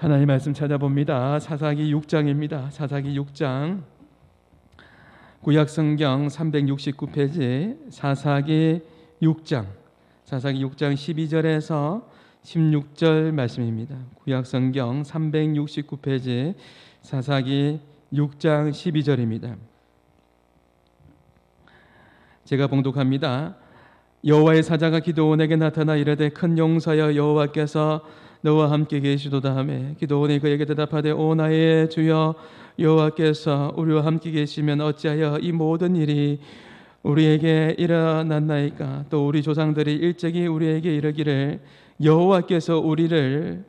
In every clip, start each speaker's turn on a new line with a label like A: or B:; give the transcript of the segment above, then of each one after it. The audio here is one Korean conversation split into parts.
A: 하나님 말씀 찾아봅니다. 사사기 6장입니다. 사사기 6장 구약성경 369페이지 사사기 6장 12절에서 16절 말씀입니다. 구약성경 369페이지 사사기 6장 12절입니다. 제가 봉독합니다. 여호와의 사자가 기드온에게 나타나 이르되 큰 용사여 여호와께서 너와 함께 계시도다 하매 기드온이 그에게 대답하되 오 나의 주여 여호와께서 우리와 함께 계시면 어찌하여 이 모든 일이 우리에게 일어났나이까. 또 우리 조상들이 일찍이 우리에게 이르기를 여호와께서 우리를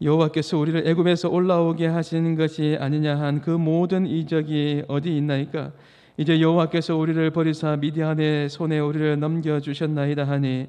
A: 애굽에서 올라오게 하신 것이 아니냐 한 그 모든 이적이 어디 있나이까. 이제 여호와께서 우리를 버리사 미디안의 손에 우리를 넘겨주셨나이다 하니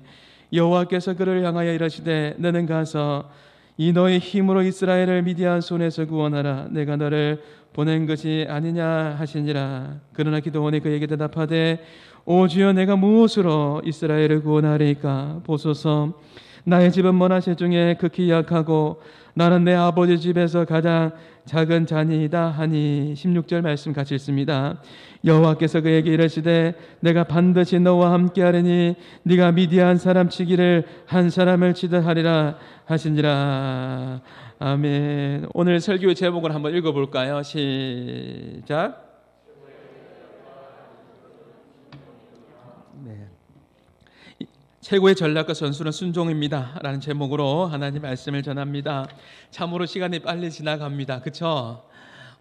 A: 여호와께서 그를 향하여 이르시되 너는 가서 이 너의 힘으로 이스라엘을 미디안 손에서 구원하라. 내가 너를 보낸 것이 아니냐 하시니라. 그러나 기드온이 그에게 대답하되 오 주여 내가 무엇으로 이스라엘을 구원하리까. 보소서 나의 집은 머나세 중에 극히 약하고 나는 내 아버지 집에서 가장 작은 자니이다 하니 16절 말씀 같이 읽습니다. 여호와께서 그에게 이르시되 내가 반드시 너와 함께하리니 네가 미디안 사람 치기를 한 사람을 치듯 하리라 하시니라. 아멘. 오늘 설교의 제목을 한번 읽어볼까요? 시작. 네. 최고의 전략과 선수는 순종입니다 라는 제목으로 하나님 말씀을 전합니다. 참으로 시간이 빨리 지나갑니다. 그렇죠?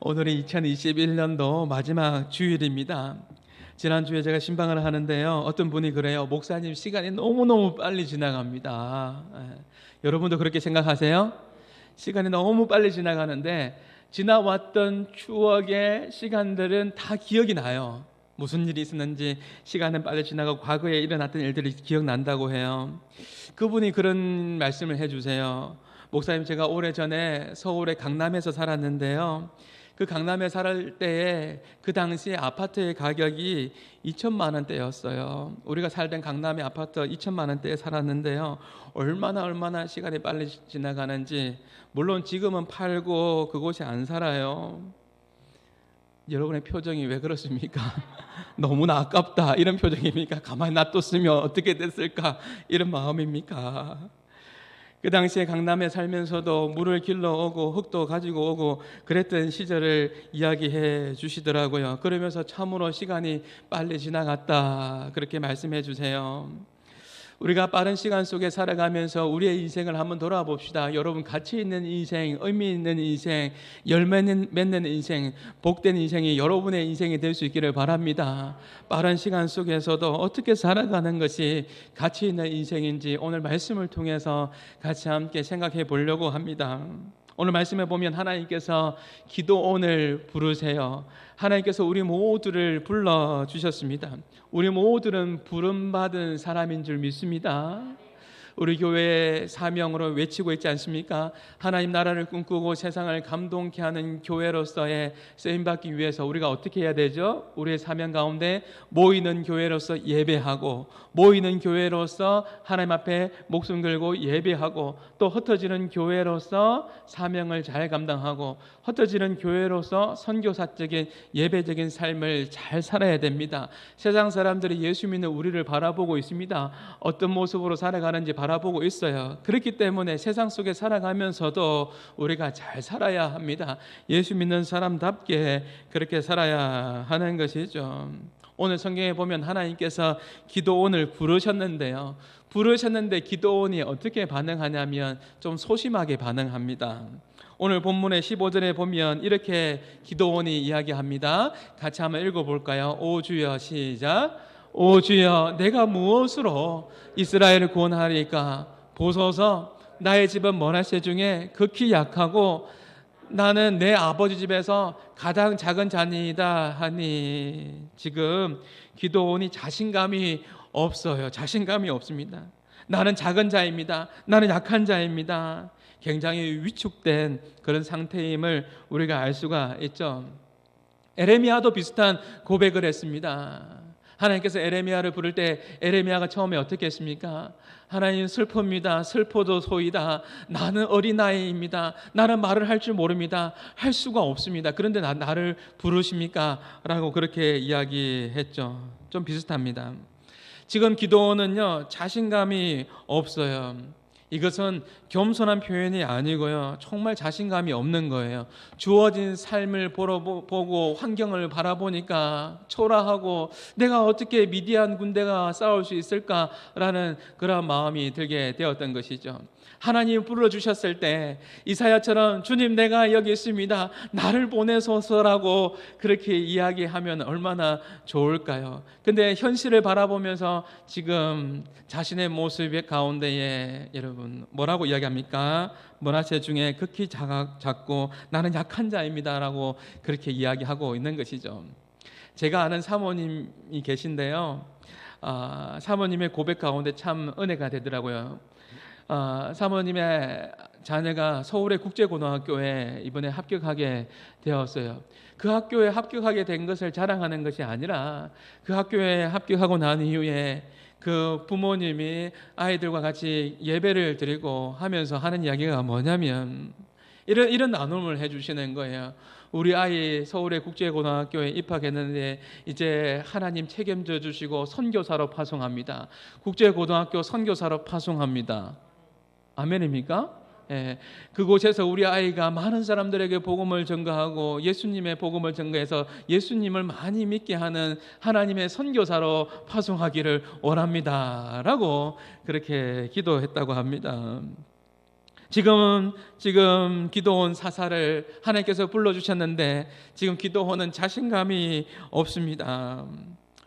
A: 오늘이 2021년도 마지막 주일입니다. 지난주에 제가 신방을 하는데요, 어떤 분이 그래요. 목사님 시간이 너무너무 빨리 지나갑니다. 여러분도 그렇게 생각하세요? 시간이 너무 빨리 지나가는데 지나왔던 추억의 시간들은 다 기억이 나요. 무슨 일이 있었는지 시간은 빨리 지나가고 과거에 일어났던 일들이 기억난다고 해요. 그분이 그런 말씀을 해주세요. 목사님, 제가 오래전에 서울의 강남에서 살았는데요, 그 강남에 살 때에 그 당시에 아파트의 가격이 2천만 원대였어요. 우리가 살던 강남의 아파트 2천만 원대에 살았는데요, 얼마나 시간이 빨리 지나가는지. 물론 지금은 팔고 그곳이 안 살아요. 여러분의 표정이 왜 그렇습니까? 너무나 아깝다 이런 표정입니까? 가만히 놔뒀으면 어떻게 됐을까 이런 마음입니까? 그 당시에 강남에 살면서도 물을 길러오고 흙도 가지고 오고 그랬던 시절을 이야기해 주시더라고요. 그러면서 참으로 시간이 빨리 지나갔다 그렇게 말씀해 주세요. 우리가 빠른 시간 속에 살아가면서 우리의 인생을 한번 돌아봅시다. 여러분, 가치 있는 인생, 의미 있는 인생, 열매 맺는 인생, 복된 인생이 여러분의 인생이 될 수 있기를 바랍니다. 빠른 시간 속에서도 어떻게 살아가는 것이 가치 있는 인생인지 오늘 말씀을 통해서 같이 함께 생각해 보려고 합니다. 오늘 말씀에 보면 하나님께서 기드온을 부르세요. 하나님께서 우리 모두를 불러주셨습니다. 우리 모두는 부름받은 사람인 줄 믿습니다. 우리 교회의 사명으로 외치고 있지 않습니까? 하나님 나라를 꿈꾸고 세상을 감동케 하는 교회로서의 쓰임받기 위해서 우리가 어떻게 해야 되죠? 우리의 사명 가운데 모이는 교회로서 예배하고, 모이는 교회로서 하나님 앞에 목숨 걸고 예배하고, 또 흩어지는 교회로서 사명을 잘 감당하고, 흩어지는 교회로서 선교사적인 예배적인 삶을 잘 살아야 됩니다. 세상 사람들이 예수 믿는 우리를 바라보고 있습니다. 어떤 모습으로 살아가는지 바라보고 있어요. 그렇기 때문에 세상 속에 살아가면서도 우리가 잘 살아야 합니다. 예수 믿는 사람답게 그렇게 살아야 하는 것이죠. 오늘 성경에 보면 하나님께서 기드온을 부르셨는데요, 부르셨는데 기드온이 어떻게 반응하냐면 좀 소심하게 반응합니다. 오늘 본문의 15절에 보면 이렇게 기드온이 이야기합니다. 같이 한번 읽어볼까요? 오 주여, 시작. 오 주여 내가 무엇으로 이스라엘을 구원하리까. 보소서 나의 집은 머나세 중에 극히 약하고 나는 내 아버지 집에서 가장 작은 자니이다 하니. 지금 기드온이 자신감이 없어요. 자신감이 없습니다. 나는 작은 자입니다. 나는 약한 자입니다. 굉장히 위축된 그런 상태임을 우리가 알 수가 있죠. 에레미야도 비슷한 고백을 했습니다. 하나님께서 에레미야를 부를 때 에레미야가 처음에 어떻게 했습니까? 하나님 슬픕니다. 슬퍼도 소이다. 나는 어린아이입니다. 나는 말을 할 줄 모릅니다. 할 수가 없습니다. 그런데 나를 부르십니까? 라고 그렇게 이야기했죠. 좀 비슷합니다. 지금 기도원은요, 자신감이 없어요. 이것은 겸손한 표현이 아니고요, 정말 자신감이 없는 거예요. 주어진 삶을 보고 환경을 바라보니까 초라하고 내가 어떻게 미디안 군대가 싸울 수 있을까라는 그런 마음이 들게 되었던 것이죠. 하나님 불러주셨을 때 이사야처럼 주님 내가 여기 있습니다. 나를 보내소서라고 그렇게 이야기하면 얼마나 좋을까요? 근데 현실을 바라보면서 지금 자신의 모습 가운데에 여러분 뭐라고 이야기합니까? 문화재 중에 극히 작고 나는 약한 자입니다라고 그렇게 이야기하고 있는 것이죠. 제가 아는 사모님이 계신데요, 사모님의 고백 가운데 참 은혜가 되더라고요. 사모님의 자녀가 서울의 국제고등학교에 이번에 합격하게 되었어요. 그 학교에 합격하게 된 것을 자랑하는 것이 아니라 그 학교에 합격하고 난 이후에 그 부모님이 아이들과 같이 예배를 드리고 하면서 하는 이야기가 뭐냐면 이런 나눔을 해주시는 거예요. 우리 아이 서울의 국제고등학교에 입학했는데 이제 하나님 책임져 주시고 선교사로 파송합니다. 국제고등학교 선교사로 파송합니다. 아멘입니까? 예, 그곳에서 우리 아이가 많은 사람들에게 복음을 전가하고 예수님의 복음을 전가해서 예수님을 많이 믿게 하는 하나님의 선교사로 파송하기를 원합니다 라고 그렇게 기도했다고 합니다. 지금 기도원 사사를 하나님께서 불러주셨는데 지금 기도원은 자신감이 없습니다.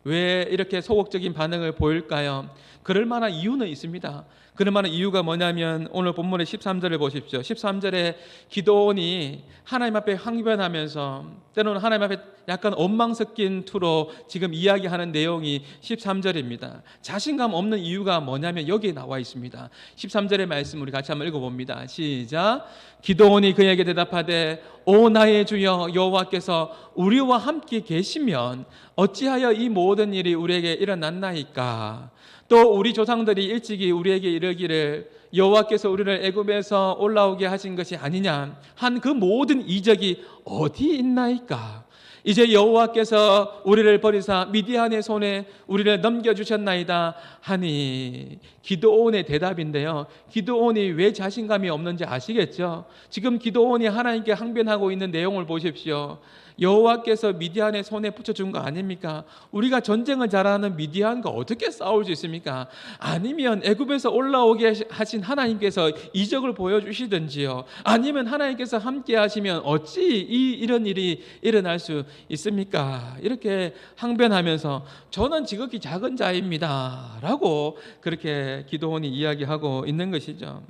A: 왜 이렇게 소극적인 반응을 보일까요? 그럴 만한 이유는 있습니다. 그럴 만한 이유가 뭐냐면 오늘 본문의 13절을 보십시오. 13절에 기도원이 하나님 앞에 항변하면서 때로는 하나님 앞에 약간 원망 섞인 투로 지금 이야기하는 내용이 13절입니다. 자신감 없는 이유가 뭐냐면 여기에 나와 있습니다. 13절의 말씀 우리 같이 한번 읽어봅니다. 시작. 기도원이 그에게 대답하되 오 나의 주여 여호와께서 우리와 함께 계시면 어찌하여 이 모든 일이 우리에게 일어났나이까. 또 우리 조상들이 일찍이 우리에게 이르기를 여호와께서 우리를 애굽에서 올라오게 하신 것이 아니냐 한 그 모든 이적이 어디 있나이까. 이제 여호와께서 우리를 버리사 미디안의 손에 우리를 넘겨주셨나이다 하니. 기도원의 대답인데요, 기도원이 왜 자신감이 없는지 아시겠죠? 지금 기도원이 하나님께 항변하고 있는 내용을 보십시오. 여호와께서 미디안의 손에 붙여준 거 아닙니까? 우리가 전쟁을 잘하는 미디안과 어떻게 싸울 수 있습니까? 아니면 애굽에서 올라오게 하신 하나님께서 이적을 보여주시든지요, 아니면 하나님께서 함께 하시면 어찌 이런 일이 일어날 수 있습니까? 이렇게 항변하면서 저는 지극히 작은 자입니다 라고 그렇게 기도원이 이야기하고 있는 것이죠.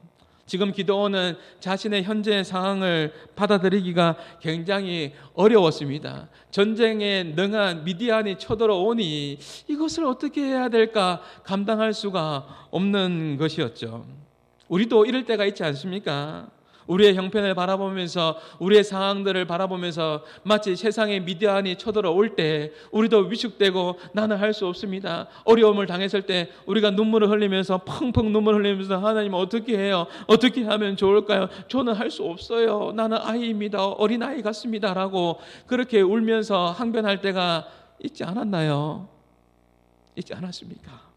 A: 지금 기도원은 자신의 현재 상황을 받아들이기가 굉장히 어려웠습니다. 전쟁에 능한 미디안이 쳐들어오니 이것을 어떻게 해야 될까 감당할 수가 없는 것이었죠. 우리도 이럴 때가 있지 않습니까? 우리의 형편을 바라보면서 우리의 상황들을 바라보면서 마치 세상에 미디안이 쳐들어올 때 우리도 위축되고 나는 할 수 없습니다. 어려움을 당했을 때 우리가 눈물을 흘리면서 펑펑 눈물 흘리면서 하나님 어떻게 해요? 어떻게 하면 좋을까요? 저는 할 수 없어요. 나는 아이입니다. 어린아이 같습니다 라고 그렇게 울면서 항변할 때가 있지 않았나요? 있지 않았습니까?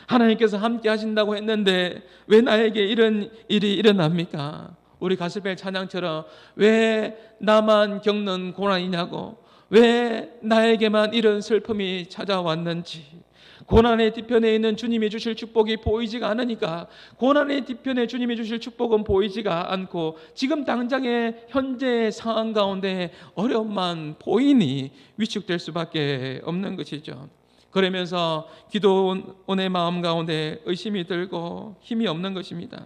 A: 하나님께서 함께 하신다고 했는데 왜 나에게 이런 일이 일어납니까? 우리 가스펠 찬양처럼 왜 나만 겪는 고난이냐고, 왜 나에게만 이런 슬픔이 찾아왔는지, 고난의 뒤편에 있는 주님이 주실 축복이 보이지가 않으니까 고난의 뒤편에 주님이 주실 축복은 보이지가 않고 지금 당장의 현재의 상황 가운데 어려움만 보이니 위축될 수밖에 없는 것이죠. 그러면서 기도원의 마음 가운데 의심이 들고 힘이 없는 것입니다.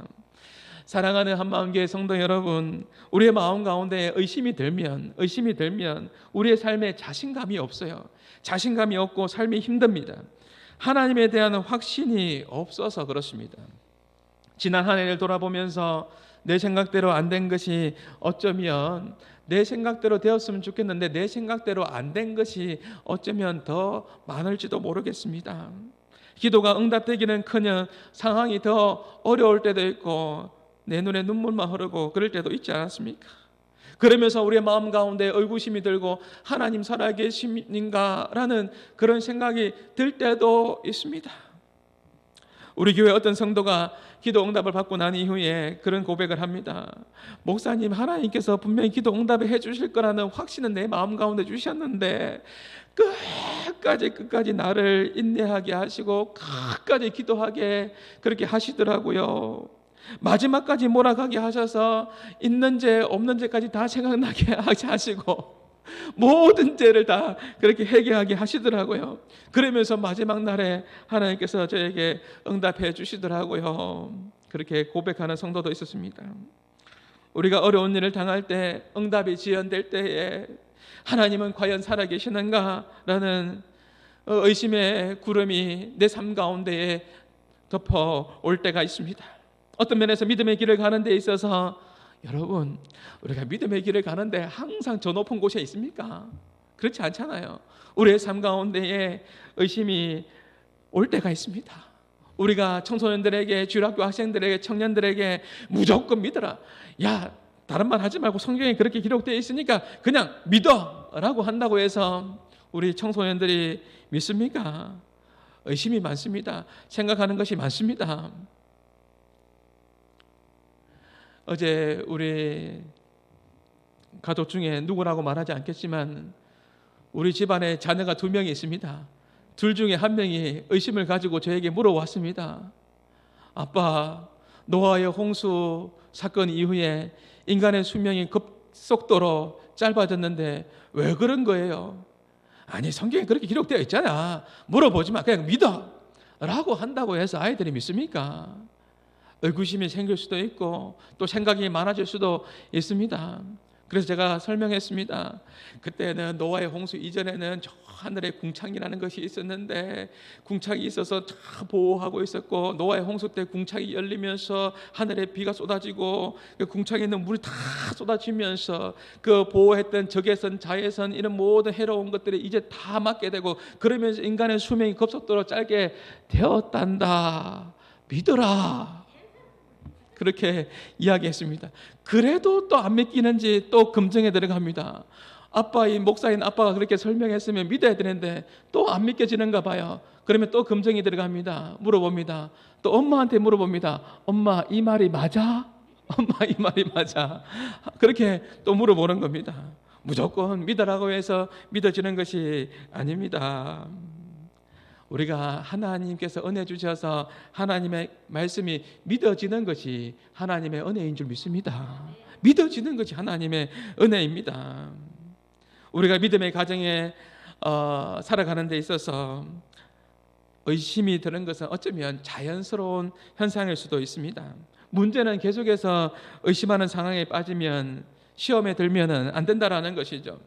A: 사랑하는 한마음교회 성도 여러분, 우리의 마음 가운데 의심이 들면 우리의 삶에 자신감이 없어요. 자신감이 없고 삶이 힘듭니다. 하나님에 대한 확신이 없어서 그렇습니다. 지난 한 해를 돌아보면서 내 생각대로 안 된 것이 어쩌면 내 생각대로 되었으면 좋겠는데 내 생각대로 안 된 것이 어쩌면 더 많을지도 모르겠습니다. 기도가 응답되기는커녕 상황이 더 어려울 때도 있고 내 눈에 눈물만 흐르고 그럴 때도 있지 않았습니까? 그러면서 우리의 마음 가운데 의구심이 들고 하나님 살아계신가라는 그런 생각이 들 때도 있습니다. 우리 교회 어떤 성도가 기도 응답을 받고 난 이후에 그런 고백을 합니다. 목사님, 하나님께서 분명히 기도 응답을 해주실 거라는 확신은 내 마음 가운데 주셨는데 끝까지 나를 인내하게 하시고 끝까지 기도하게 그렇게 하시더라고요. 마지막까지 몰아가게 하셔서 있는 죄 없는 죄까지 다 생각나게 하시고 모든 죄를 다 그렇게 회개하게 하시더라고요. 그러면서 마지막 날에 하나님께서 저에게 응답해 주시더라고요. 그렇게 고백하는 성도도 있었습니다. 우리가 어려운 일을 당할 때, 응답이 지연될 때에 하나님은 과연 살아계시는가라는 의심의 구름이 내 삶 가운데에 덮어올 때가 있습니다. 어떤 면에서 믿음의 길을 가는 데 있어서 여러분, 우리가 믿음의 길을 가는데 항상 저 높은 곳에 있습니까? 그렇지 않잖아요. 우리의 삶 가운데에 의심이 올 때가 있습니다. 우리가 청소년들에게, 주일학교 학생들에게, 청년들에게 무조건 믿어라. 야, 다른 말 하지 말고 성경에 그렇게 기록되어 있으니까 그냥 믿어 라고 한다고 해서 우리 청소년들이 믿습니까? 의심이 많습니다. 생각하는 것이 많습니다. 어제 우리 가족 중에 누구라고 말하지 않겠지만 우리 집안에 자녀가 2명이 있습니다. 둘 중에 한 명이 의심을 가지고 저에게 물어왔습니다. 아빠, 노아의 홍수 사건 이후에 인간의 수명이 급속도로 짧아졌는데 왜 그런 거예요? 아니, 성경에 그렇게 기록되어 있잖아. 물어보지 마. 그냥 믿어 라고 한다고 해서 아이들이 믿습니까? 의구심이 생길 수도 있고 또 생각이 많아질 수도 있습니다. 그래서 제가 설명했습니다. 그때는 노아의 홍수 이전에는 저 하늘에 궁창이라는 것이 있었는데 궁창이 있어서 다 보호하고 있었고 노아의 홍수 때 궁창이 열리면서 하늘에 비가 쏟아지고 그 궁창에 있는 물이 다 쏟아지면서 그 보호했던 적외선, 자외선 이런 모든 해로운 것들이 이제 다 맞게 되고 그러면서 인간의 수명이 급속도로 짧게 되었단다. 믿어라. 그렇게 이야기했습니다. 그래도 또 안 믿기는지 또 검증에 들어갑니다. 이 목사인 아빠가 그렇게 설명했으면 믿어야 되는데 또 안 믿겨지는가 봐요. 그러면 또 검증이 들어갑니다. 물어봅니다. 또 엄마한테 물어봅니다. 엄마, 이 말이 맞아? 엄마, 이 말이 맞아? 그렇게 또 물어보는 겁니다. 무조건 믿으라고 해서 믿어지는 것이 아닙니다. 우리가 하나님께서 은혜 주셔서 하나님의 말씀이 믿어지는 것이 하나님의 은혜인 줄 믿습니다. 믿어지는 것이 하나님의 은혜입니다. 우리가 믿음의 가정에 살아가는 데 있어서 의심이 드는 것은 어쩌면 자연스러운 현상일 수도 있습니다. 문제는 계속해서 의심하는 상황에 빠지면 시험에 들면은 안 된다라는 것이죠.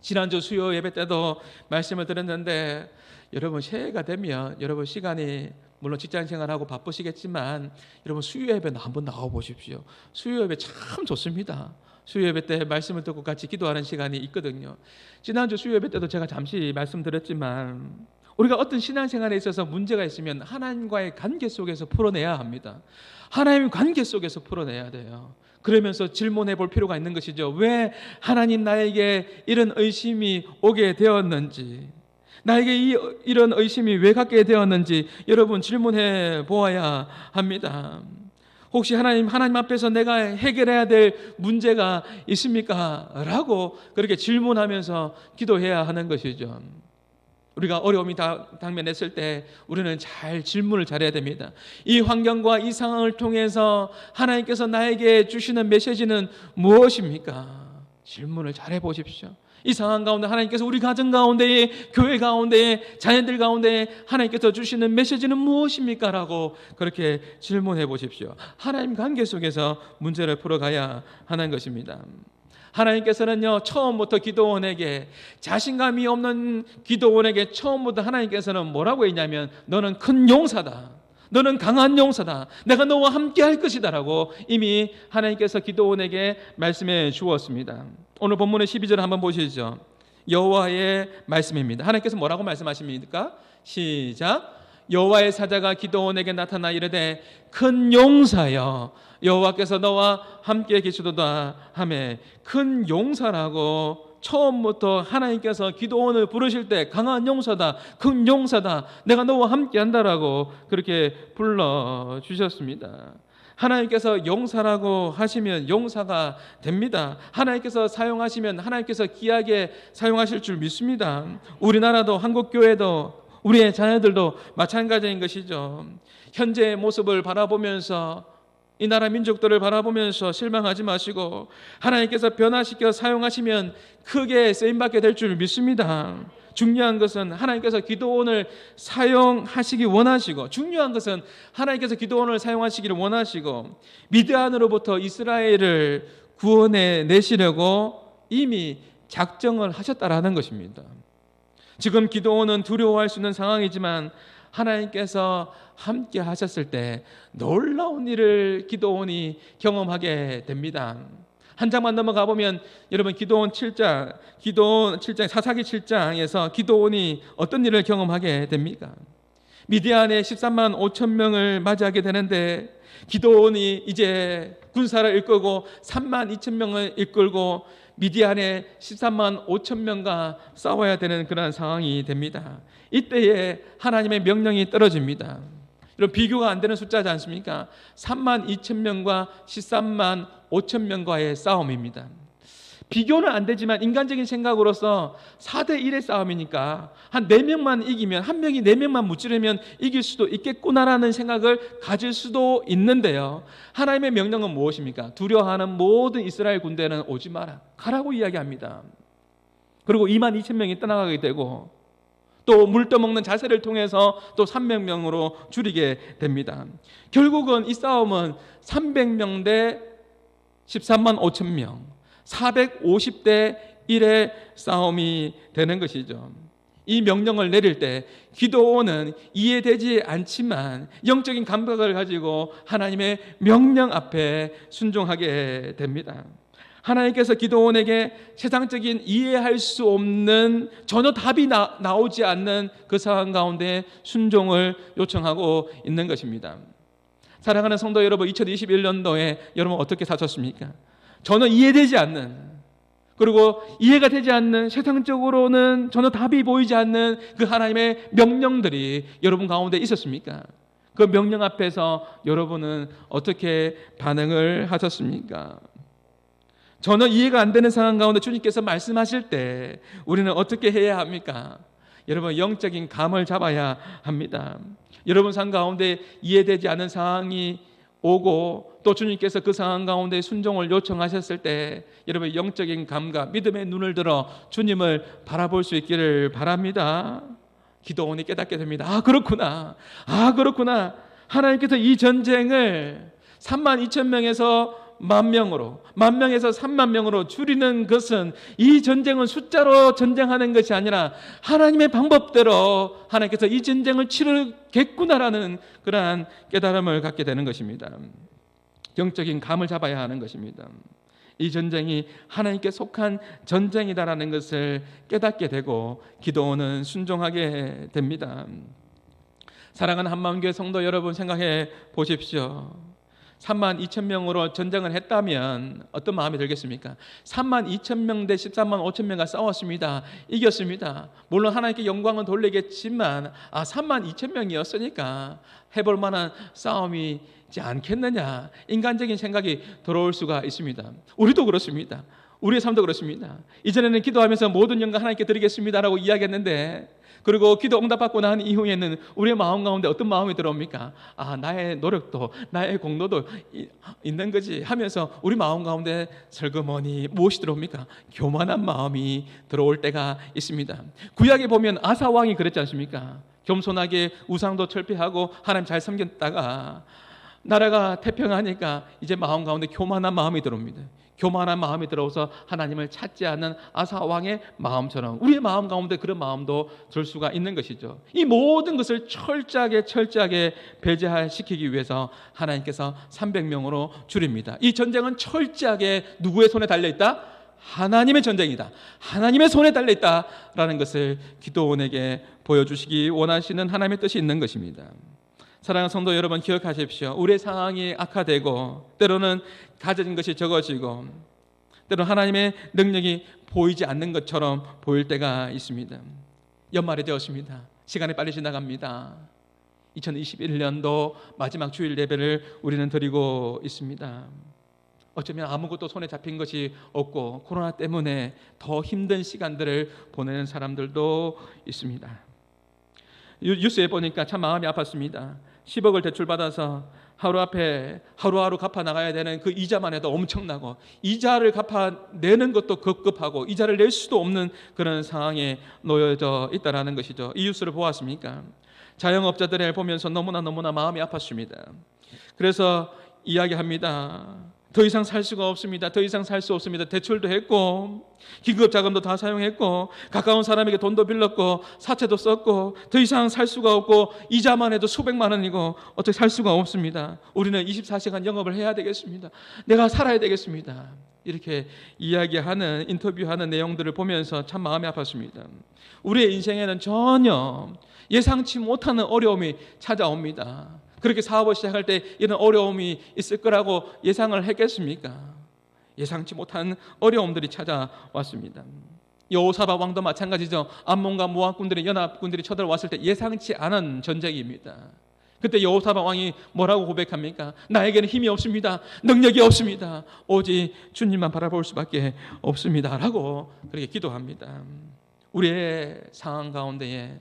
A: 지난주 수요 예배 때도 말씀을 드렸는데 여러분 새해가 되면 여러분 시간이 물론 직장 생활하고 바쁘시겠지만 여러분 수요 예배 한번 나와 보십시오. 수요 예배 참 좋습니다. 수요 예배 때 말씀을 듣고 같이 기도하는 시간이 있거든요. 지난주 수요 예배 때도 제가 잠시 말씀드렸지만 우리가 어떤 신앙생활에 있어서 문제가 있으면 하나님과의 관계 속에서 풀어내야 합니다. 하나님의 관계 속에서 풀어내야 돼요. 그러면서 질문해 볼 필요가 있는 것이죠. 왜 하나님 나에게 이런 의심이 오게 되었는지, 나에게 이런 의심이 왜 갖게 되었는지 여러분 질문해 보아야 합니다. 혹시 하나님 앞에서 내가 해결해야 될 문제가 있습니까? 라고 그렇게 질문하면서 기도해야 하는 것이죠. 우리가 어려움이 당면했을 때 우리는 잘 질문을 잘해야 됩니다. 이 환경과 이 상황을 통해서 하나님께서 나에게 주시는 메시지는 무엇입니까? 질문을 잘해 보십시오. 이 상황 가운데 하나님께서 우리 가정 가운데에, 교회 가운데에, 자녀들 가운데에 하나님께서 주시는 메시지는 무엇입니까? 라고 그렇게 질문해 보십시오. 하나님 관계 속에서 문제를 풀어가야 하는 것입니다. 하나님께서는요, 처음부터 기도원에게, 자신감이 없는 기도원에게 처음부터 하나님께서는 뭐라고 했냐면 너는 큰 용사다, 너는 강한 용사다. 내가 너와 함께 할 것이다 라고 이미 하나님께서 기드온에게 말씀해 주었습니다. 오늘 본문의 12절 한번 보시죠. 여호와의 말씀입니다. 하나님께서 뭐라고 말씀하십니까? 시작. 여호와의 사자가 기드온에게 나타나 이르되 큰 용사여 여호와께서 너와 함께 계시도다 하매, 큰 용사라고 처음부터 하나님께서 기드온을 부르실 때 강한 용사다, 큰 용사다, 내가 너와 함께 한다라고 그렇게 불러주셨습니다. 하나님께서 용사라고 하시면 용사가 됩니다. 하나님께서 사용하시면 하나님께서 귀하게 사용하실 줄 믿습니다. 우리나라도 한국교회도 우리의 자녀들도 마찬가지인 것이죠. 현재의 모습을 바라보면서 이 나라 민족들을 바라보면서 실망하지 마시고 하나님께서 변화시켜 사용하시면 크게 쓰임받게 될 줄 믿습니다. 중요한 것은 하나님께서 기드온을 사용하시기 원하시고, 중요한 것은 하나님께서 기드온을 사용하시기를 원하시고 미드안으로부터 이스라엘을 구원해 내시려고 이미 작정을 하셨다라는 것입니다. 지금 기드온은 두려워할 수 있는 상황이지만 하나님께서 함께 하셨을 때 놀라운 일을 기드온이 경험하게 됩니다. 한 장만 넘어가 보면 여러분 기드온 7장 사사기 7장에서 기드온이 어떤 일을 경험하게 됩니까? 미디안의 13만 5천 명을 맞이하게 되는데 기드온이 이제 군사를 이끌고 3만 2천 명을 이끌고 미디안의 13만 5천 명과 싸워야 되는 그런 상황이 됩니다. 이때에 하나님의 명령이 떨어집니다. 이런 비교가 안 되는 숫자지 않습니까? 3만 2천 명과 13만 5천 명과의 싸움입니다. 비교는 안 되지만 인간적인 생각으로서 4대 1의 싸움이니까 한 4명만 이기면, 한 명이 4명만 무찌르면 이길 수도 있겠구나라는 생각을 가질 수도 있는데요, 하나님의 명령은 무엇입니까? 두려워하는 모든 이스라엘 군대는 오지 마라, 가라고 이야기합니다. 그리고 2만 2천 명이 떠나가게 되고 또 물 떠먹는 자세를 통해서 또 300명으로 줄이게 됩니다. 결국은 이 싸움은 300명 대 13만 5천 명, 450대 1의 싸움이 되는 것이죠. 이 명령을 내릴 때 기드온은 이해되지 않지만 영적인 감각을 가지고 하나님의 명령 앞에 순종하게 됩니다. 하나님께서 기드온에게 세상적인 이해할 수 없는, 전혀 답이 나오지 않는 그 상황 가운데 순종을 요청하고 있는 것입니다. 사랑하는 성도 여러분, 2021년도에 여러분 어떻게 사셨습니까? 전혀 이해되지 않는, 그리고 이해가 되지 않는, 세상적으로는 전혀 답이 보이지 않는 그 하나님의 명령들이 여러분 가운데 있었습니까? 그 명령 앞에서 여러분은 어떻게 반응을 하셨습니까? 전혀 이해가 안 되는 상황 가운데 주님께서 말씀하실 때 우리는 어떻게 해야 합니까? 여러분, 영적인 감을 잡아야 합니다. 여러분 삶 가운데 이해되지 않는 상황이 오고 또 주님께서 그 상황 가운데 순종을 요청하셨을 때 여러분 영적인 감각, 믿음의 눈을 들어 주님을 바라볼 수 있기를 바랍니다. 기도원이 깨닫게 됩니다. 아 그렇구나, 하나님께서 이 전쟁을 3만 2천 명에서 10,000명으로, 10,000명에서 3만 명으로 줄이는 것은 이 전쟁은 숫자로 전쟁하는 것이 아니라 하나님의 방법대로 하나님께서 이 전쟁을 치르겠구나라는 그러한 깨달음을 갖게 되는 것입니다. 영적인 감을 잡아야 하는 것입니다. 이 전쟁이 하나님께 속한 전쟁이다라는 것을 깨닫게 되고 기도는 순종하게 됩니다. 사랑하는 한마음교회 성도 여러분, 생각해 보십시오. 3만 2천 명으로 전쟁을 했다면 어떤 마음이 들겠습니까? 3만 2천 명 대 13만 5천 명과 싸웠습니다. 이겼습니다. 물론 하나님께 영광은 돌리겠지만 3만 2천 명이었으니까 해볼 만한 싸움이지 않겠느냐, 인간적인 생각이 들어올 수가 있습니다. 우리도 그렇습니다. 우리의 삶도 그렇습니다. 이전에는 기도하면서 모든 영광 하나님께 드리겠습니다라고 이야기했는데, 그리고 기도 응답받고 난 이후에는 우리의 마음 가운데 어떤 마음이 들어옵니까? 나의 노력도 나의 공로도 있는 거지 하면서 우리 마음 가운데 슬그머니 무엇이 들어옵니까? 교만한 마음이 들어올 때가 있습니다. 구약에 보면 아사 왕이 그랬지 않습니까? 겸손하게 우상도 철폐하고 하나님 잘 섬겼다가 나라가 태평하니까 이제 마음 가운데 교만한 마음이 들어옵니다. 교만한 마음이 들어오서 하나님을 찾지 않는 아사 왕의 마음처럼 우리의 마음 가운데 그런 마음도 들 수가 있는 것이죠. 이 모든 것을 철저하게 배제시키기 위해서 하나님께서 300명으로 줄입니다. 이 전쟁은 철저하게 누구의 손에 달려있다? 하나님의 전쟁이다. 하나님의 손에 달려있다라는 것을 기도원에게 보여주시기 원하시는 하나님의 뜻이 있는 것입니다. 사랑하는 성도 여러분, 기억하십시오. 우리의 상황이 악화되고 때로는 가져진 것이 적어지고 때로는 하나님의 능력이 보이지 않는 것처럼 보일 때가 있습니다. 연말이 되었습니다. 시간이 빨리 지나갑니다. 2021년도 마지막 주일 예배를 우리는 드리고 있습니다. 어쩌면 아무것도 손에 잡힌 것이 없고 코로나 때문에 더 힘든 시간들을 보내는 사람들도 있습니다. 뉴스에 보니까 참 마음이 아팠습니다. 10억을 대출받아서 하루하루 갚아 나가야 되는 그 이자만 해도 엄청나고 이자를 갚아내는 것도 급급하고 이자를 낼 수도 없는 그런 상황에 놓여져 있다는 것이죠. 이 뉴스를 보았습니까? 자영업자들을 보면서 너무나 마음이 아팠습니다. 그래서 이야기합니다. 더 이상 살 수가 없습니다. 더 이상 살 수 없습니다. 대출도 했고 긴급 자금도 다 사용했고 가까운 사람에게 돈도 빌렸고 사채도 썼고 더 이상 살 수가 없고 이자만 해도 수백만 원이고 어떻게 살 수가 없습니다. 우리는 24시간 영업을 해야 되겠습니다. 내가 살아야 되겠습니다. 이렇게 이야기하는 인터뷰하는 내용들을 보면서 참 마음이 아팠습니다. 우리의 인생에는 전혀 예상치 못하는 어려움이 찾아옵니다. 그렇게 사업을 시작할 때 이런 어려움이 있을 거라고 예상을 했겠습니까? 예상치 못한 어려움들이 찾아왔습니다. 여호사밧 왕도 마찬가지죠. 암몬과 모압군들이 연합군들이 쳐들어왔을 때 예상치 않은 전쟁입니다. 그때 여호사밧 왕이 뭐라고 고백합니까? 나에게는 힘이 없습니다. 능력이 없습니다. 오직 주님만 바라볼 수밖에 없습니다. 라고 그렇게 기도합니다. 우리의 상황 가운데에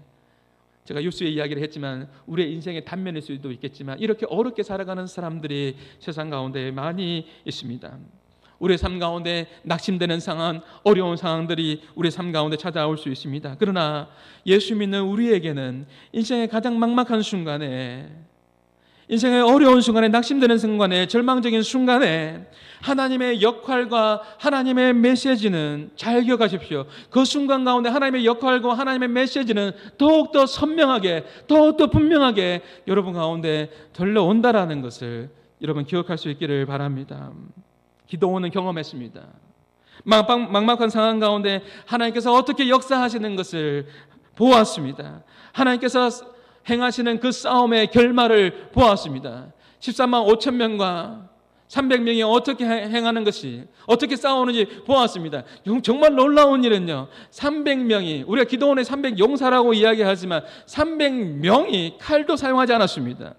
A: 제가 뉴스에 이야기를 했지만 우리의 인생의 단면일 수도 있겠지만 이렇게 어렵게 살아가는 사람들이 세상 가운데 많이 있습니다. 우리의 삶 가운데 낙심되는 상황, 어려운 상황들이 우리의 삶 가운데 찾아올 수 있습니다. 그러나 예수 믿는 우리에게는 인생의 가장 막막한 순간에, 인생의 어려운 순간에, 낙심되는 순간에, 절망적인 순간에 하나님의 역할과 하나님의 메시지는, 잘 기억하십시오, 그 순간 가운데 하나님의 역할과 하나님의 메시지는 더욱더 선명하게, 더욱더 분명하게 여러분 가운데 들려온다라는 것을 여러분 기억할 수 있기를 바랍니다. 기도원은 경험했습니다. 막막한 상황 가운데 하나님께서 어떻게 역사하시는 것을 보았습니다. 하나님께서 행하시는 그 싸움의 결말을 보았습니다. 13만 5천 명과 300명이 어떻게 행하는 것이, 어떻게 싸우는지 보았습니다. 정말 놀라운 일은요, 300명이, 우리가 기도원의 300용사라고 이야기하지만 300명이 칼도 사용하지 않았습니다.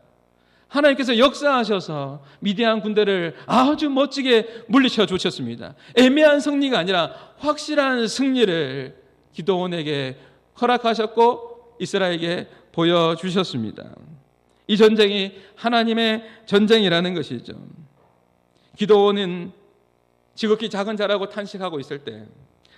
A: 하나님께서 역사하셔서 미디안 군대를 아주 멋지게 물리쳐 주셨습니다. 애매한 승리가 아니라 확실한 승리를 기도원에게 허락하셨고 이스라엘에게 보여주셨습니다. 이 전쟁이 하나님의 전쟁이라는 것이죠. 기도원은 지극히 작은 자라고 탄식하고 있을 때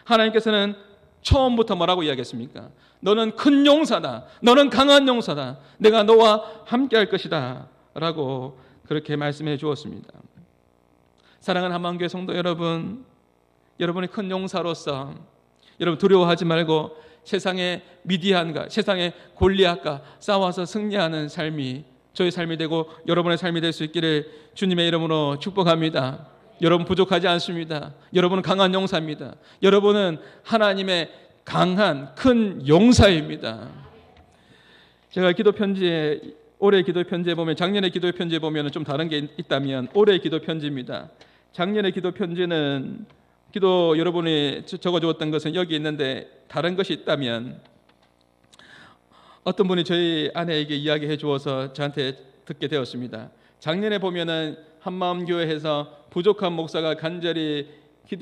A: 하나님께서는 처음부터 뭐라고 이야기했습니까? 너는 큰 용사다. 너는 강한 용사다. 내가 너와 함께 할 것이다. 라고 그렇게 말씀해 주었습니다. 사랑하는 한만교회 성도 여러분, 여러분이 큰 용사로서 여러분 두려워하지 말고 세상의 미디안과 세상의 골리앗과 싸워서 승리하는 삶이 저의 삶이 되고 여러분의 삶이 될 수 있기를 주님의 이름으로 축복합니다. 여러분 부족하지 않습니다. 여러분은 강한 용사입니다. 여러분은 하나님의 강한 큰 용사입니다. 제가 기도 편지에, 올해 기도 편지에 보면, 작년에 기도 편지에 보면 좀 다른 게 있다면 올해 기도 편지입니다. 작년에 기도 편지는 기도 여러분이 적어주었던 것은 여기 있는데 다른 것이 있다면 어떤 분이 저희 아내에게 이야기해 주어서 저한테 듣게 되었습니다. 작년에 보면은 한마음교회에서 부족한 목사가 간절히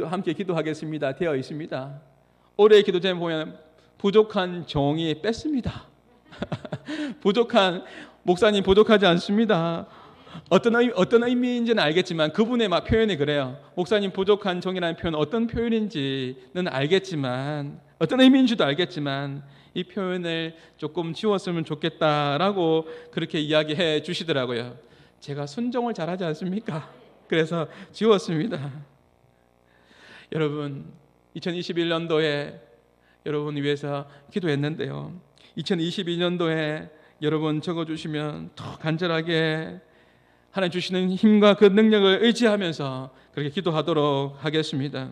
A: 함께 기도하겠습니다 되어 있습니다. 올해 기도제에 보면 부족한 종이 뺐습니다. 부족한 목사님 부족하지 않습니다. 어떤 의미인지는 알겠지만 그분의 막 표현이 그래요. 목사님 부족한 종이라는 표현 어떤 표현인지는 알겠지만, 어떤 의미인지도 알겠지만 이 표현을 조금 지웠으면 좋겠다라고 그렇게 이야기해 주시더라고요. 제가 순종을 잘하지 않습니까? 그래서 지웠습니다. 여러분, 2021년도에 여러분 위해서 기도했는데요. 2022년도에 여러분 적어주시면 더 간절하게 하나님 주시는 힘과 그 능력을 의지하면서 그렇게 기도하도록 하겠습니다.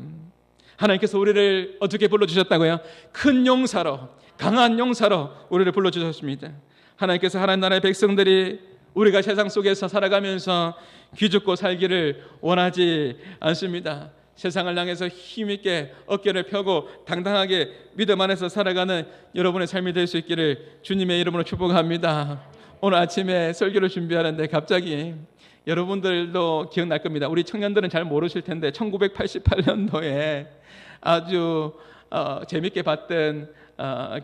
A: 하나님께서 우리를 어떻게 불러주셨다고요? 큰 용사로, 강한 용사로 우리를 불러주셨습니다. 하나님께서 하나님 나라의 백성들이 우리가 세상 속에서 살아가면서 기죽고 살기를 원하지 않습니다. 세상을 향해서 힘있게 어깨를 펴고 당당하게 믿음 안에서 살아가는 여러분의 삶이 될 수 있기를 주님의 이름으로 축복합니다. 오늘 아침에 설교를 준비하는데 갑자기 여러분들도 기억날 겁니다. 우리 청년들은 잘 모르실 텐데 1988년도에 아주 재밌게 봤던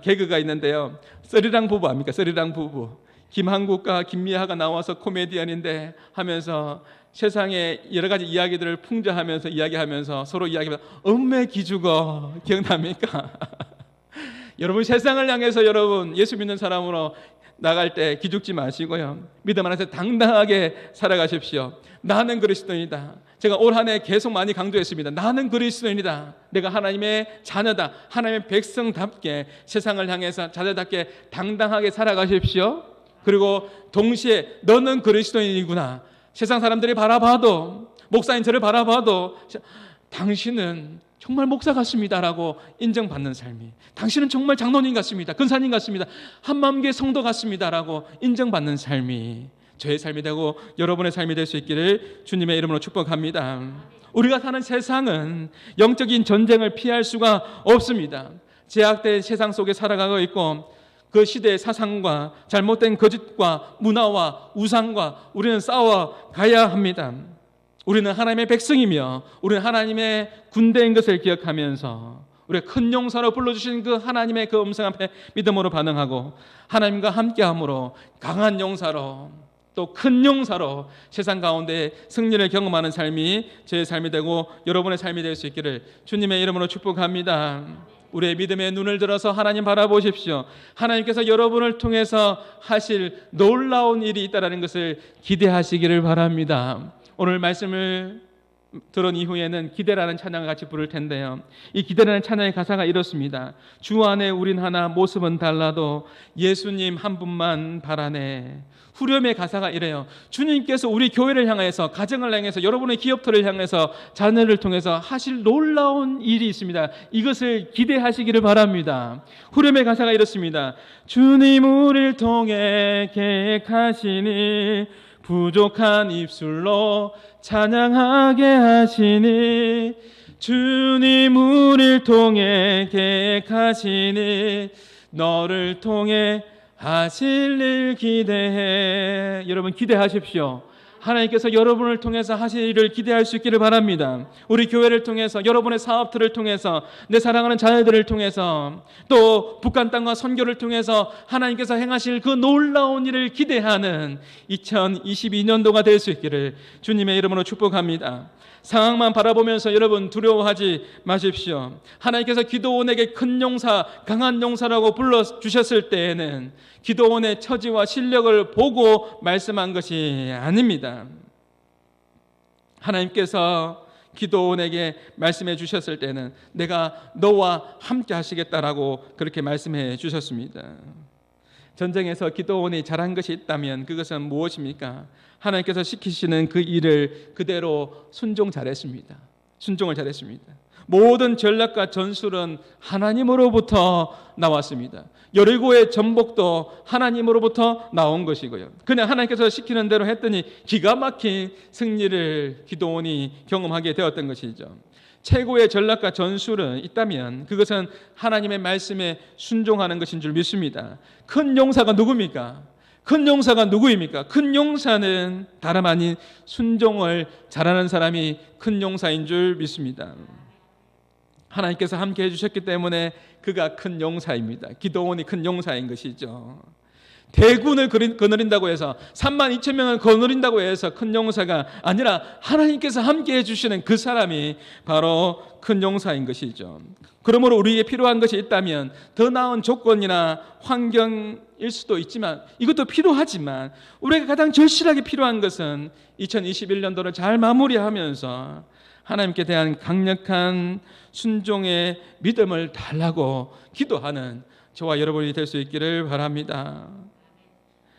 A: 개그가 있는데요. 쓰리랑 부부 압니까? 쓰리랑 부부. 김한국과 김미아가 나와서 코미디언인데 하면서 세상의 여러 가지 이야기들을 풍자하면서 이야기하면서 서로 이야기하면서 음메 기죽어. 기억납니까? 여러분 세상을 향해서 여러분 예수 믿는 사람으로 나갈 때 기죽지 마시고요. 믿음 안에서 당당하게 살아가십시오. 나는 그리스도인이다. 제가 올 한 해 계속 많이 강조했습니다. 나는 그리스도인이다. 내가 하나님의 자녀다. 하나님의 백성답게 세상을 향해서 자녀답게 당당하게 살아가십시오. 그리고 동시에 너는 그리스도인이구나. 세상 사람들이 바라봐도 목사인 저를 바라봐도 당신은 정말 목사 같습니다라고 인정받는 삶이, 당신은 정말 장로님 같습니다, 근사님 같습니다, 한마음교회 성도 같습니다라고 인정받는 삶이 저의 삶이 되고 여러분의 삶이 될 수 있기를 주님의 이름으로 축복합니다. 우리가 사는 세상은 영적인 전쟁을 피할 수가 없습니다. 제약된 세상 속에 살아가고 있고 그 시대의 사상과 잘못된 거짓과 문화와 우상과 우리는 싸워 가야 합니다. 우리는 하나님의 백성이며 우리는 하나님의 군대인 것을 기억하면서 우리가 큰 용사로 불러주신 그 하나님의 그 음성 앞에 믿음으로 반응하고 하나님과 함께함으로 강한 용사로 또 큰 용사로 세상 가운데 승리를 경험하는 삶이 저의 삶이 되고 여러분의 삶이 될 수 있기를 주님의 이름으로 축복합니다. 우리의 믿음의 눈을 들어서 하나님 바라보십시오. 하나님께서 여러분을 통해서 하실 놀라운 일이 있다는 것을 기대하시기를 바랍니다. 오늘 말씀을 들은 이후에는 기대라는 찬양을 같이 부를 텐데요. 이 기대라는 찬양의 가사가 이렇습니다. 주 안에 우린 하나 모습은 달라도 예수님 한 분만 바라네. 후렴의 가사가 이래요. 주님께서 우리 교회를 향해서, 가정을 향해서, 여러분의 기업들을 향해서, 자녀를 통해서 하실 놀라운 일이 있습니다. 이것을 기대하시기를 바랍니다. 후렴의 가사가 이렇습니다. 주님 우리를 통해 계획하시니 부족한 입술로 찬양하게 하시니 주님 우리를 통해 계획하시니 너를 통해 하실 일 기대해. 여러분 기대하십시오. 하나님께서 여러분을 통해서 하실 일을 기대할 수 있기를 바랍니다. 우리 교회를 통해서, 여러분의 사업들을 통해서, 내 사랑하는 자녀들을 통해서, 또 북한 땅과 선교를 통해서 하나님께서 행하실 그 놀라운 일을 기대하는 2022년도가 될 수 있기를 주님의 이름으로 축복합니다. 상황만 바라보면서 여러분 두려워하지 마십시오. 하나님께서 기도원에게 큰 용사, 강한 용사라고 불러주셨을 때에는 기도원의 처지와 실력을 보고 말씀한 것이 아닙니다. 하나님께서 기도원에게 말씀해 주셨을 때는 내가 너와 함께 하시겠다라고 그렇게 말씀해 주셨습니다. 전쟁에서 기도원이 잘한 것이 있다면 그것은 무엇입니까? 하나님께서 시키시는 그 일을 그대로 순종을 잘했습니다. 모든 전략과 전술은 하나님으로부터 나왔습니다. 여리고의 전복도 하나님으로부터 나온 것이고요. 그냥 하나님께서 시키는 대로 했더니 기가 막힌 승리를 기도원이 경험하게 되었던 것이죠. 최고의 전략과 전술은 있다면 그것은 하나님의 말씀에 순종하는 것인 줄 믿습니다. 큰 용사가 누굽니까? 큰 용사가 누구입니까? 큰 용사는 다름 아닌 순종을 잘하는 사람이 큰 용사인 줄 믿습니다. 하나님께서 함께 해주셨기 때문에 그가 큰 용사입니다. 기도원이 큰 용사인 것이죠. 대군을 거느린다고 해서 3만 2천 명을 거느린다고 해서 큰 용사가 아니라 하나님께서 함께해 주시는 그 사람이 바로 큰 용사인 것이죠. 그러므로 우리에게 필요한 것이 있다면 더 나은 조건이나 환경일 수도 있지만 이것도 필요하지만 우리가 가장 절실하게 필요한 것은 2021년도를 잘 마무리하면서 하나님께 대한 강력한 순종의 믿음을 달라고 기도하는 저와 여러분이 될 수 있기를 바랍니다.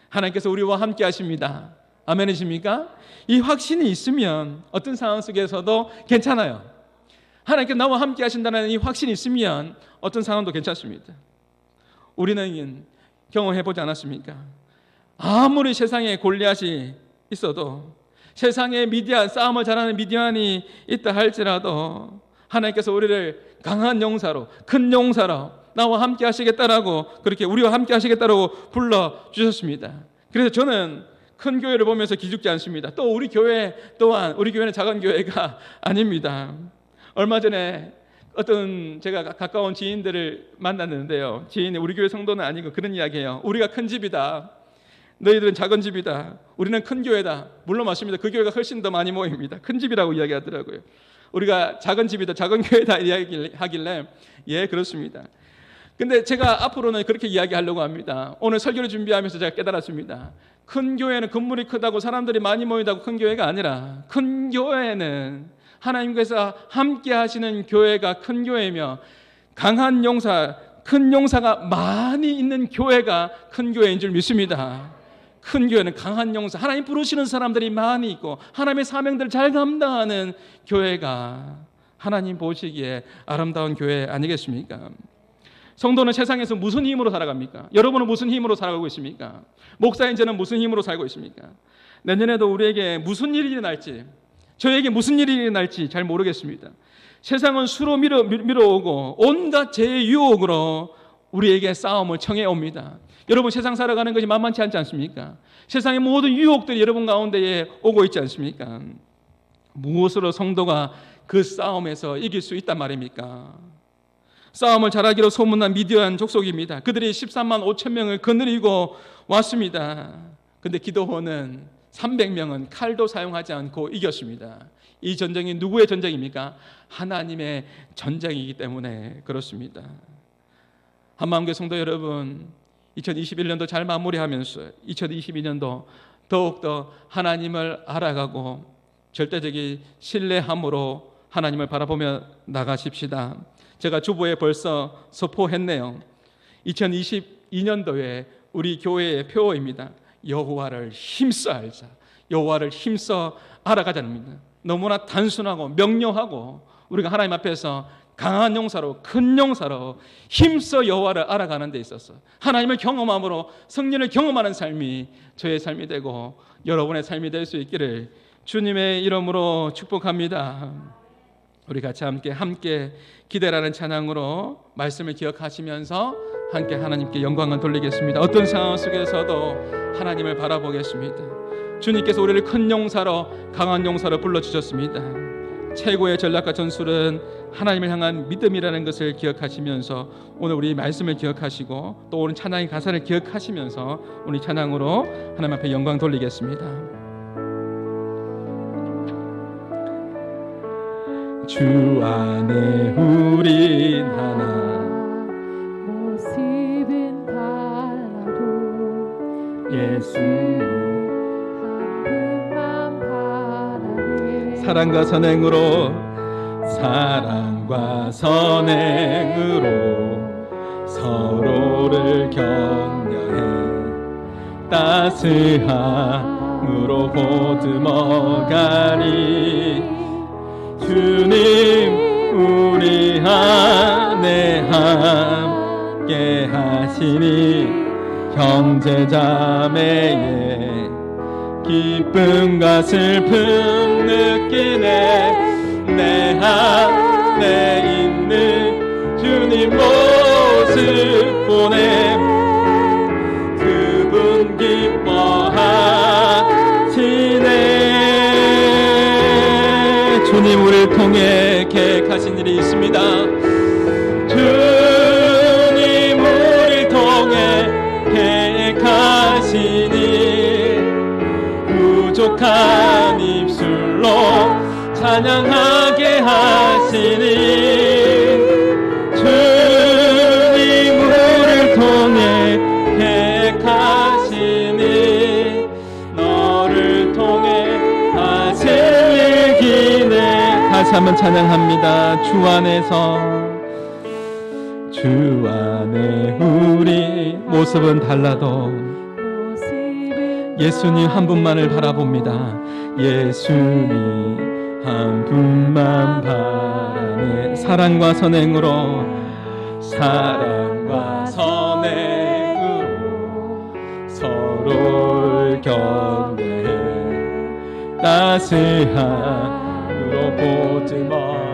A: 하나님께서 우리와 함께 하십니다. 아멘이십니까? 이 확신이 있으면 어떤 상황 속에서도 괜찮아요. 하나님께서 나와 함께 하신다는 이 확신이 있으면 어떤 상황도 괜찮습니다. 우리는 경험해보지 않았습니까? 아무리 세상에 골리앗이 있어도, 세상에 싸움을 잘하는 미디안이 있다 할지라도 하나님께서 우리를 강한 용사로, 큰 용사로 나와 함께 하시겠다라고, 그렇게 우리와 함께 하시겠다라고 불러주셨습니다. 그래서 저는 큰 교회를 보면서 기죽지 않습니다. 또 우리 교회 또한, 우리 교회는 작은 교회가 아닙니다. 얼마 전에 어떤 제가 가까운 지인들을 만났는데요, 지인이 우리 교회 성도는 아니고 그런 이야기예요. 우리가 큰 집이다, 너희들은 작은 집이다, 우리는 큰 교회다. 물론 맞습니다. 그 교회가 훨씬 더 많이 모입니다. 큰 집이라고 이야기하더라고요. 우리가 작은 집이다, 작은 교회다 이야기하길래 예, 그렇습니다. 근데 제가 앞으로는 그렇게 이야기하려고 합니다. 오늘 설교를 준비하면서 제가 깨달았습니다. 큰 교회는 건물이 크다고 사람들이 많이 모인다고 큰 교회가 아니라, 큰 교회는 하나님께서 함께 하시는 교회가 큰 교회며, 강한 용사, 큰 용사가 많이 있는 교회가 큰 교회인 줄 믿습니다. 큰 교회는 강한 용사, 하나님 부르시는 사람들이 많이 있고 하나님의 사명들을 잘 감당하는 교회가 하나님 보시기에 아름다운 교회 아니겠습니까? 성도는 세상에서 무슨 힘으로 살아갑니까? 여러분은 무슨 힘으로 살아가고 있습니까? 목사인 저는 무슨 힘으로 살고 있습니까? 내년에도 우리에게 무슨 일이 일어날지, 저에게 무슨 일이 일어날지 잘 모르겠습니다. 세상은 수로 밀어오고 온갖 죄의 유혹으로 우리에게 싸움을 청해옵니다. 여러분, 세상 살아가는 것이 만만치 않지 않습니까? 세상의 모든 유혹들이 여러분 가운데에 오고 있지 않습니까? 무엇으로 성도가 그 싸움에서 이길 수 있단 말입니까? 싸움을 잘하기로 소문난 미디안 족속입니다. 그들이 13만 5천 명을 거느리고 왔습니다. 그런데 기드온은 300명은 칼도 사용하지 않고 이겼습니다. 이 전쟁이 누구의 전쟁입니까? 하나님의 전쟁이기 때문에 그렇습니다. 한마음교회 성도 여러분, 2021년도 잘 마무리하면서 2022년도 더욱더 하나님을 알아가고 절대적인 신뢰함으로 하나님을 바라보며 나가십시다. 제가 주보에 벌써 선포했네요. 2022년도에 우리 교회의 표어입니다. 여호와를 힘써 알자. 여호와를 힘써 알아가자는 겁니다. 너무나 단순하고 명료하고 우리가 하나님 앞에서 강한 용사로, 큰 용사로 힘써 여호와를 알아가는 데 있어서 하나님을 경험함으로 성령을 경험하는 삶이 저의 삶이 되고 여러분의 삶이 될 수 있기를 주님의 이름으로 축복합니다. 우리 같이 함께 기대라는 찬양으로 말씀을 기억하시면서 함께 하나님께 영광을 돌리겠습니다. 어떤 상황 속에서도 하나님을 바라보겠습니다. 주님께서 우리를 큰 용사로, 강한 용사로 불러주셨습니다. 최고의 전략과 전술은 하나님을 향한 믿음이라는 것을 기억하시면서 오늘 우리 말씀을 기억하시고 또 오늘 찬양의 가사를 기억하시면서 우리 찬양으로 하나님 앞에 영광 돌리겠습니다. 주 안에 우린 하나,
B: 모습은 달라도
A: 예수님
B: 한 분만 바라네.
A: 사랑과 선행으로 서로를 격려해 따스함으로 보듬어가니 주님 우리 안에 함께 하시니 형제자매의 기쁨과 슬픔 느끼네. 내 안에 있는 주님 모습 보내 그분 기뻐하시네. 주님 우리를 통해 계획하신 일이 있습니다. 주님 우리를 통해 계획하신 부족한 입술로 찬양하게 하시니 주님 우리를 통해 계획하시니 너를 통해 하실 일 기대. 다시 한번 찬양합니다. 주 안에 우리 모습은 달라도 예수님 한 분만을 바라봅니다. 예수님 한 분만 바라네. 사랑과 선행으로 서로를 경배해 따스함으로 보듬어가리.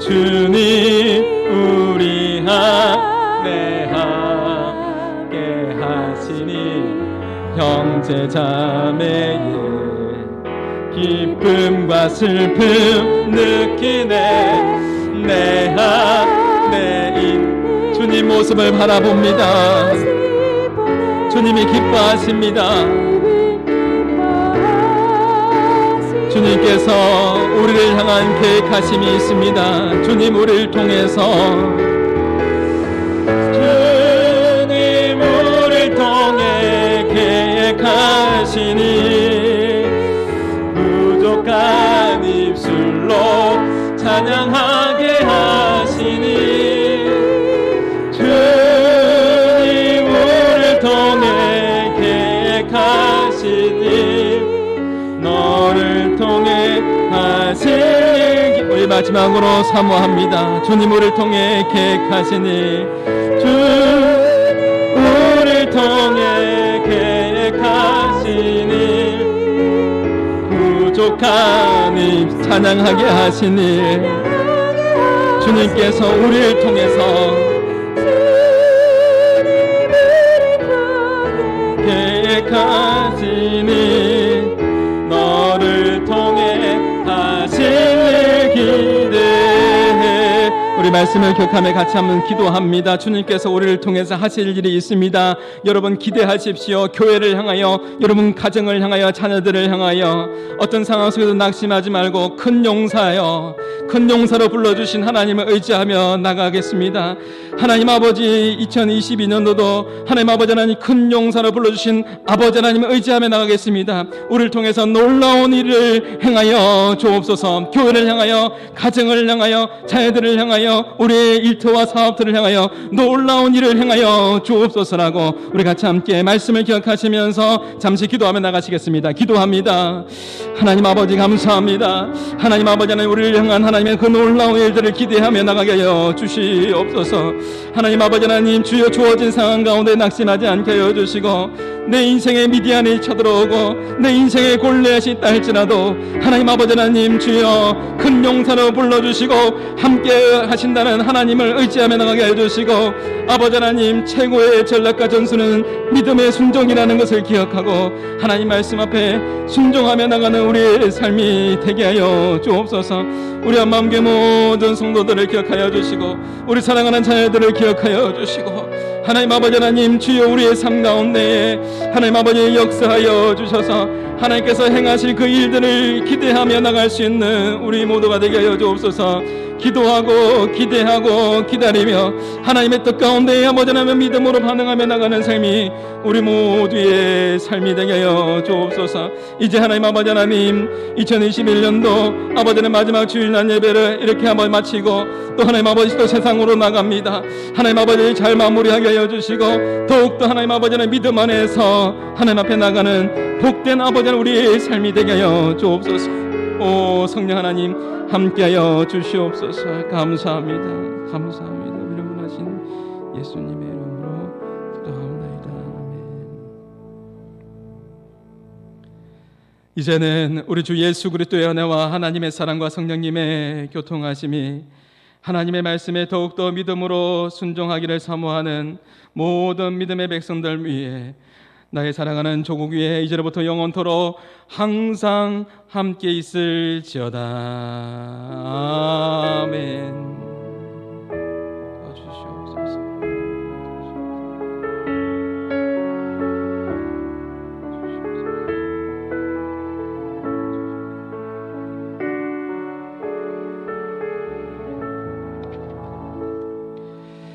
A: 주님 우리 안에 함께 하시니 형제 자매의 기쁨과 슬픔 느끼네. 내 안에 주님 모습을 바라봅니다. 주님이 기뻐하십니다. 주님께서 우리를 향한 계획하심이 있습니다. 주님 우리를 통해서 주님 우리를 통해 계획하시니 부족한 입술로 찬양하게 하시니 주님 우리를 통해 계획하시니 너를 통해 하실 일. 우리 마지막으로 사모합니다. 주님 우리를 통해 계획하시니 주 우리를 통해 계획하시니 부족한 입 찬양하게 하시니 주님께서 우리를 통해서 계획하시니 너를 통해 하실 일 기대해. 우리 말씀을 기억하며 같이 한번 기도합니다. 주님께서 우리를 통해서 하실 일이 있습니다. 여러분 기대하십시오. 교회를 향하여, 여러분 가정을 향하여, 자녀들을 향하여 어떤 상황 속에도 낙심하지 말고 큰 용사요, 큰 용사로 불러주신 하나님을 의지하며 나가겠습니다. 하나님 아버지 2022년도도 하나님 아버지 하나님 큰 용사로 불러주신 아버지 하나님을 의지하며 나가겠습니다. 우리를 통해서 놀라운 일을 행하여 주옵소서. 교회를 향하여, 가정을 향하여, 자녀들을 향하여, 우리의 일터와 사업들을 향하여 놀라운 일을 행하여 주옵소서라고 우리 같이 함께 말씀을 기억하시면서 잠시 기도하며 나가시겠습니다. 기도합니다. 하나님 아버지 감사합니다. 하나님 아버지 하나님 우리를 향한 하나님의 그 놀라운 일들을 기대하며 나가게 하여 주시옵소서. 하나님 아버지 하나님 주여 주어진 상황 가운데 낙심하지 않게 하여 주시고 내 인생에 미디안이 쳐들어오고 내 인생에 골리앗이 있다 할지라도 하나님 아버지 하나님 주여 큰 용사로 불러주시고 함께 하신다는 하나님을 의지하며 나가게 해주시고 아버지 하나님 최고의 전략과 전술은 믿음의 순종이라는 것을 기억하고 하나님 말씀 앞에 순종하며 나가는 우리의 삶이 되게 하여 주옵소서. 우리 한마음교회 모든 성도들을 기억하여 주시고 우리 사랑하는 자녀들을 기억하여 주시고 하나님 아버지 하나님 주여 우리의 삶 가운데에 하나님 아버지 역사하여 주셔서 하나님께서 행하실 그 일들을 기대하며 나갈 수 있는 우리 모두가 되게 하여 주옵소서. 기도하고 기대하고 기다리며 하나님의 뜻 가운데 아버지 하나님 믿음으로 반응하며 나가는 삶이 우리 모두의 삶이 되게 하여 주옵소서. 이제 하나님 아버지 하나님 2021년도 아버지의 마지막 주일날 예배를 이렇게 한번 마치고 또 하나님 아버지 또 세상으로 나갑니다. 하나님 아버지 잘 마무리하게 하여 주시고 더욱더 하나님 아버지 하나님 믿음 안에서 하나님 앞에 나가는 복된 아버지 하나님 우리의 삶이 되게 하여 주옵소서. 오 성령 하나님 함께하여 주시옵소서. 감사합니다. 감사합니다. 위로하신 예수님의 이름으로 기도하옵나이다. 아멘. 이제는 우리 주 예수 그리스도의 은혜와 하나님의 사랑과 성령님의 교통하심이 하나님의 말씀에 더욱더 믿음으로 순종하기를 사모하는 모든 믿음의 백성들 위해 나의 사랑하는 조국 위에 이제로부터 영원토록 항상 함께 있을지어다.